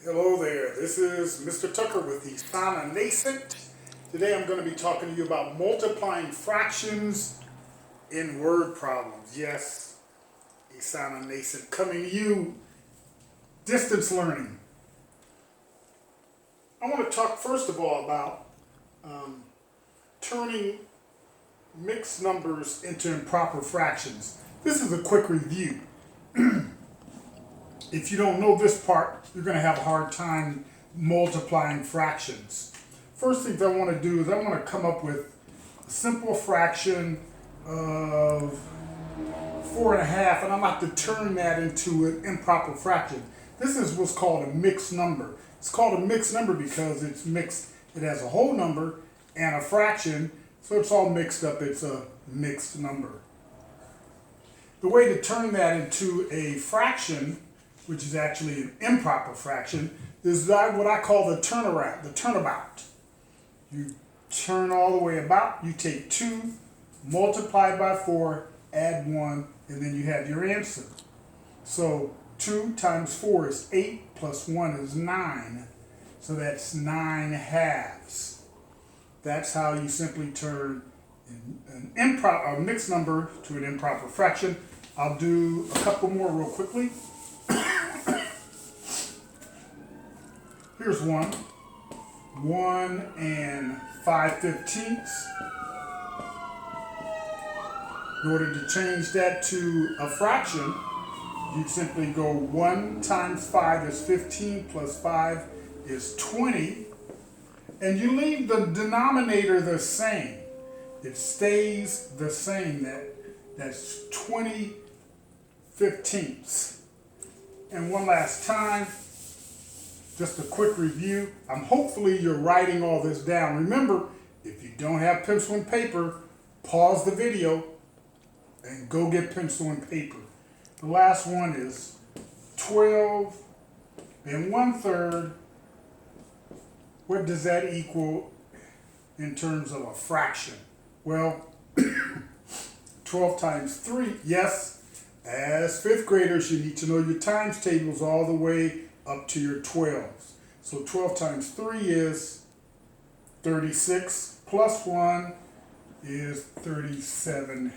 Hello there, this is Mr. Tucker with ISANA NASCENT. Today I'm going to be talking to you about multiplying fractions in word problems. Yes, ISANA NASCENT coming to you, distance learning. I want to talk first of all about turning mixed numbers into improper fractions. This is a quick review. If you don't know this part, you're going to have a hard time multiplying fractions. First thing I want to do is I want to come up with a simple fraction of 4.5, and I'm about to turn that into an improper fraction. This is what's called a mixed number. It's called a mixed number because it's mixed. It has a whole number and a fraction, so it's all mixed up. It's a mixed number. The way to turn that into a fraction, which is actually an improper fraction, is what I call the turnaround, the turnabout. You turn all the way about, you take 2, multiply by 4, add 1, and then you have your answer. So 2 times 4 is 8, plus 1 is 9. So that's 9 halves. That's how you simply turn a mixed number to an improper fraction. I'll do a couple more real quickly. Here's 1. 1 and 5/15. In order to change that to a fraction, you simply go 1 times 5 is 15 plus 5 is 20. And you leave the denominator the same. It stays the same. That's 20/15. And one last time, just a quick review. Hopefully you're writing all this down. Remember, if you don't have pencil and paper, pause the video and go get pencil and paper. The last one is 12 and 1/3. What does that equal in terms of a fraction? Well, 12 times 3, yes, as 5th graders, you need to know your times tables all the way up to your 12s. So 12 times 3 is 36, plus 1 is 37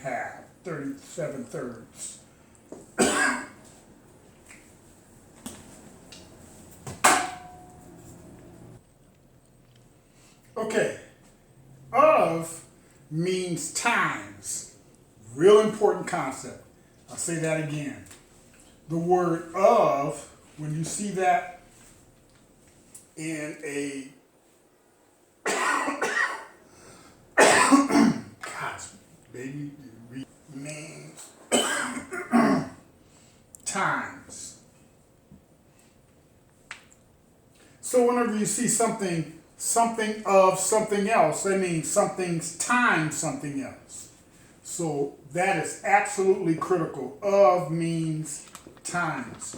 thirds. Okay, of means times. Real important concept. I'll say that again. The word of, when you see that in a gosh, baby, means times. So whenever you see something of something else, that means something's times something else. So that is absolutely critical. Of means times.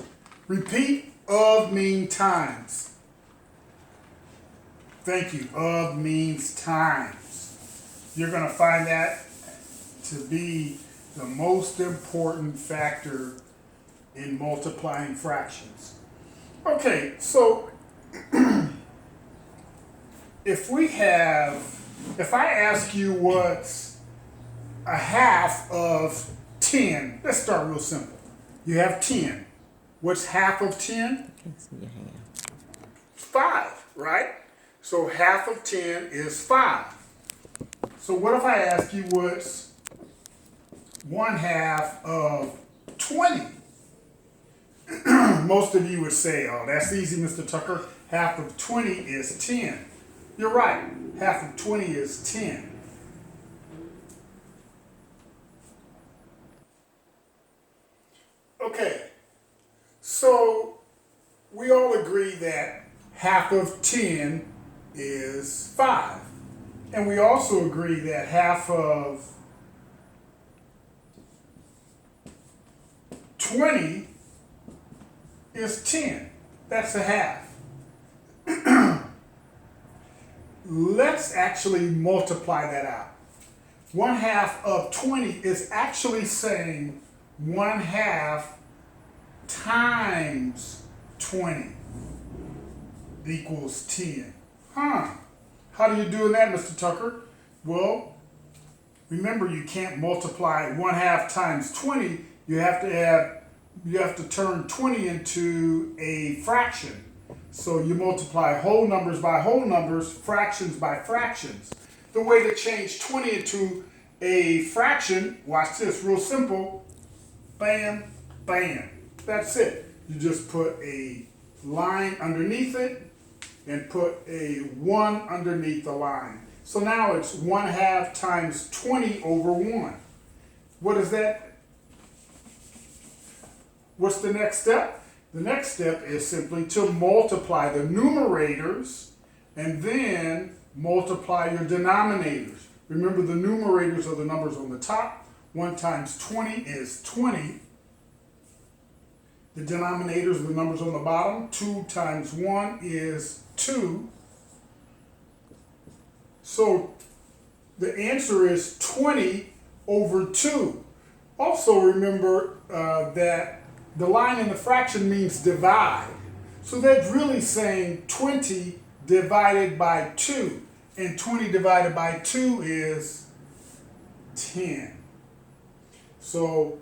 Repeat, of means times. Thank you. Of means times. You're going to find that to be the most important factor in multiplying fractions. Okay, so if I ask you what's a half of 10, let's start real simple. You have 10. What's half of 10? 5, right? So half of 10 is 5. So what if I ask you what's 1/2 of 20? Most of you would say, oh, that's easy, Mr. Tucker. Half of 20 is 10. You're right. Half of 20 is 10. Okay. So we all agree that half of 10 is 5. And we also agree that half of 20 is 10. That's a half. Let's actually multiply that out. 1/2 of 20 is actually saying 1/2 times 20. equals 10. Huh. How do you do that, Mr. Tucker? Well, remember you can't multiply 1/2 times 20. You have to turn 20 into a fraction. So you multiply whole numbers by whole numbers, fractions by fractions. The way to change 20 into a fraction, watch this, real simple. Bam, bam. That's it. You just put a line underneath it and put a 1 underneath the line. So now it's 1/2 times 20 over 1. What is that? What's the next step? The next step is simply to multiply the numerators and then multiply your denominators. Remember, the numerators are the numbers on the top. 1 times 20 is 20. The denominators are the numbers on the bottom. 2 times 1 is 2. So the answer is 20 over 2. Also remember that the line in the fraction means divide. So that's really saying 20 divided by 2. And 20 divided by 2 is 10. So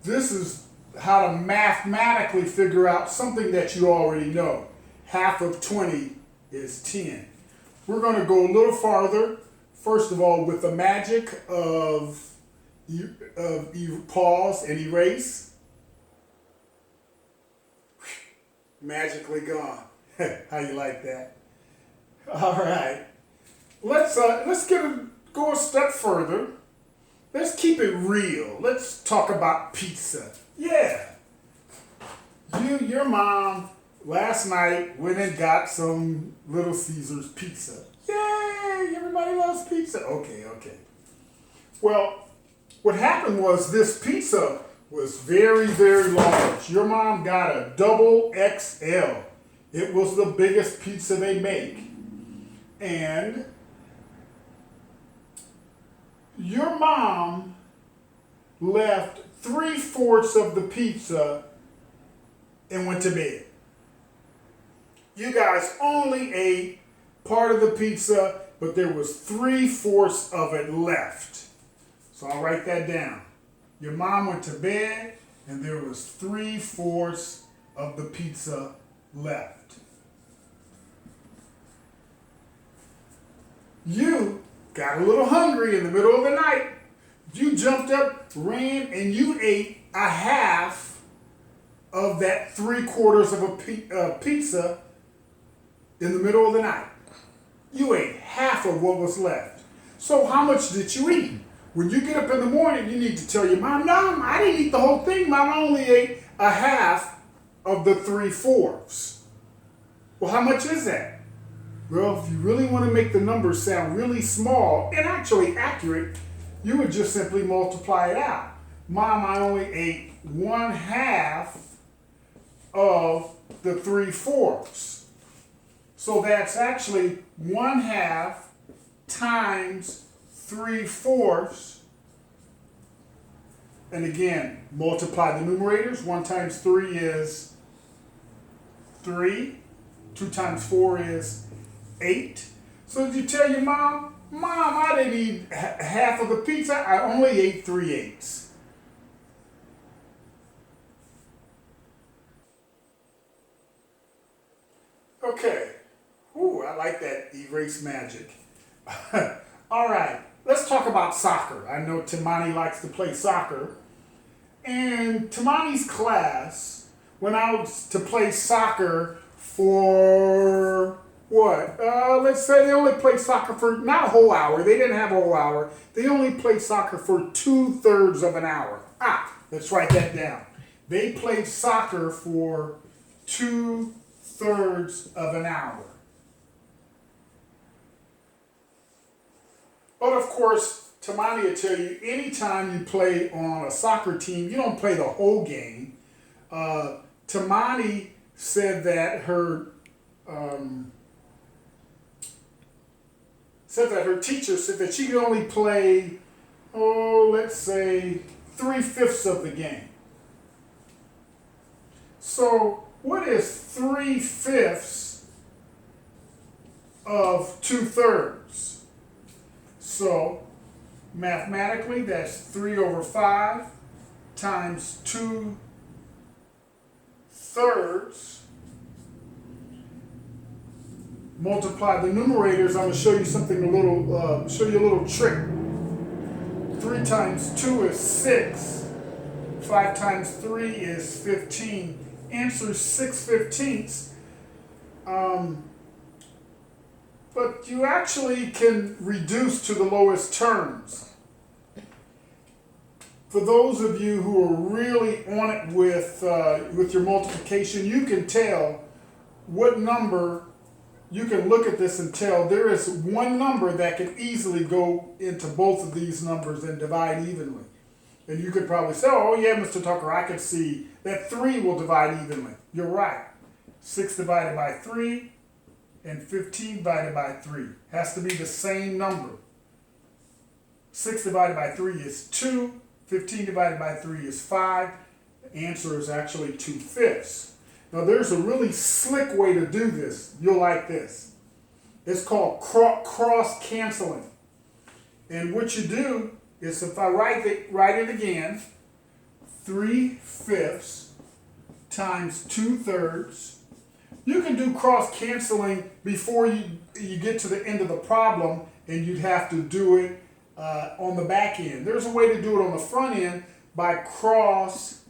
this is how to mathematically figure out something that you already know. Half of 20 is 10. We're going to go a little farther. First of all, with the magic of pause and erase. Magically gone. How you like that? All right. Let's go a step further. Let's keep it real. Let's talk about pizza. Yeah. Your mom last night went and got some Little Caesars pizza. Yay! Everybody loves pizza. Okay. Well, what happened was this pizza was very, very large. Your mom got a double XL. It was the biggest pizza they make. And your mom left 3/4 of the pizza and went to bed. You guys only ate part of the pizza, but there was 3/4 of it left. So I'll write that down. Your mom went to bed and there was 3/4 of the pizza left. You got a little hungry in the middle of the night. You jumped up, ran, and you ate a half of that 3/4 of a pizza in the middle of the night. You ate half of what was left. So how much did you eat? When you get up in the morning, you need to tell your mom, no, I didn't eat the whole thing. Mom only ate a half of the 3/4. Well, how much is that? Well, if you really want to make the numbers sound really small and actually accurate, you would just simply multiply it out. Mom, I only ate 1/2 of the 3/4. So that's actually 1/2 times 3/4. And again, multiply the numerators. 1 times 3 is 3. 2 times 4 is 8. So did you tell your mom, Mom, I didn't eat half of the pizza. I only ate 3/8. Okay. Ooh, I like that erase magic. All right. Let's talk about soccer. I know Tamani likes to play soccer. And Tamani's class went out to play soccer for what? Let's say they only played soccer for not a whole hour. They didn't have a whole hour. They only played soccer for 2/3 of an hour. Let's write that down. They played soccer for 2/3 of an hour. But of course, Tamani will tell you, anytime you play on a soccer team, you don't play the whole game. Tamani said that her teacher said that she could only play, let's say 3/5 of the game. So what is 3/5 of 2/3. So mathematically, that's 3 over 5 times 2/3. Multiply the numerators. I'm going to show you something a little trick. 3 times 2 is 6. 5 times 3 is 15. Answer is 6/15. But you actually can reduce to the lowest terms. For those of you who are really on it with your multiplication, you can tell what number. You can look at this and tell there is one number that can easily go into both of these numbers and divide evenly. And you could probably say, oh yeah, Mr. Tucker, I could see that 3 will divide evenly. You're right. 6 divided by 3 and 15 divided by 3 has to be the same number. 6 divided by 3 is 2. 15 divided by 3 is 5. The answer is actually 2/5. Now there's a really slick way to do this. You'll like this. It's called cross canceling. And what you do is, if I write it again, 3/5 times 2/3. You can do cross canceling before you get to the end of the problem, and you'd have to do it on the back end. There's a way to do it on the front end by cross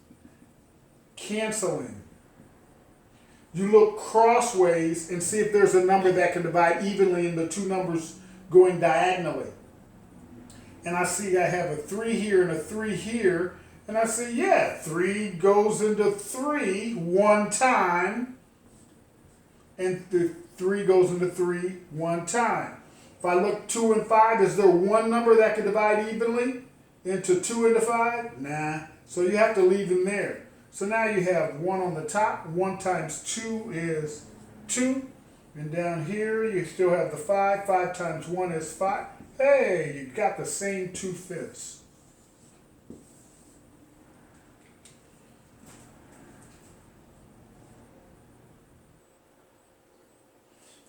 canceling. You look crossways and see if there's a number that can divide evenly in the two numbers going diagonally. And I see I have a 3 here and a 3 here. And I say, yeah, 3 goes into 3 one time. And the 3 goes into 3 one time. If I look 2 and 5, is there one number that can divide evenly into 2 into 5? Nah. So you have to leave them there. So now you have 1 on the top. 1 times 2 is 2. And down here you still have the 5. 5 times 1 is 5. Hey, you got the same 2/5.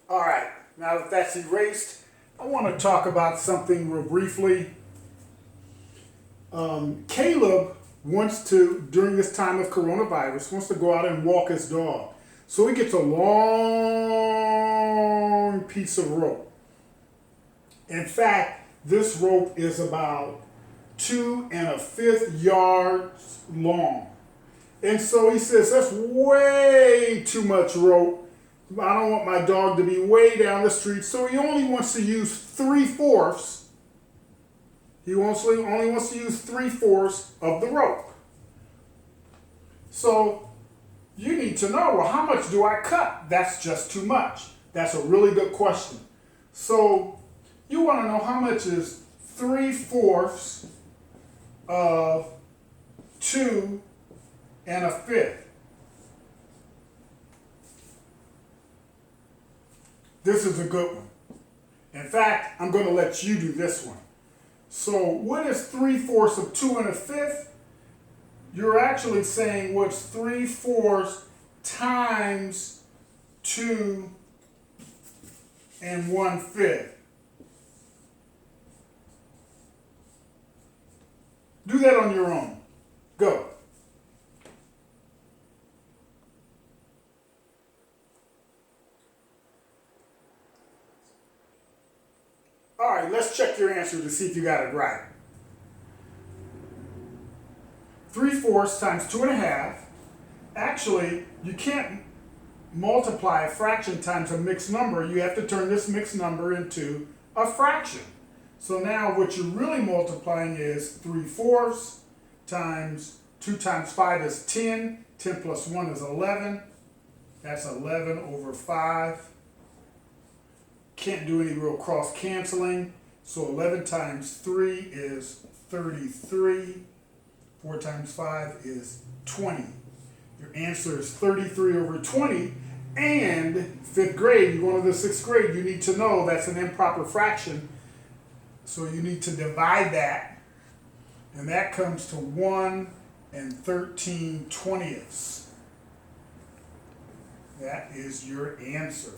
All right, now that that's erased, I want to talk about something real briefly. Caleb wants to, during this time of coronavirus, wants to go out and walk his dog. So he gets a long piece of rope. In fact, this rope is about 2 1/5 yards long. And so he says, that's way too much rope. I don't want my dog to be way down the street. So he only wants to use 3/4. He only wants to use 3/4 of the rope. So you need to know, well, how much do I cut? That's just too much. That's a really good question. So you want to know how much is 3/4 of 2 1/5. This is a good one. In fact, I'm going to let you do this one. So what is 3/4 of 2 1/5? You're actually saying what's 3/4 times 2 1/5. Do that on your own. Go. All right, let's check your answer to see if you got it right. 3/4 times 2 1/2. Actually, you can't multiply a fraction times a mixed number. You have to turn this mixed number into a fraction. So now what you're really multiplying is 3/4 times 2 times 5 is 10. 10 plus 1 is 11. That's 11 over 5. Can't do any real cross canceling. So 11 times 3 is 33. 4 times 5 is 20. Your answer is 33 over 20. And 5th grade, you're going to the 6th grade, you need to know that's an improper fraction. So you need to divide that. And that comes to 1 13/20. That is your answer.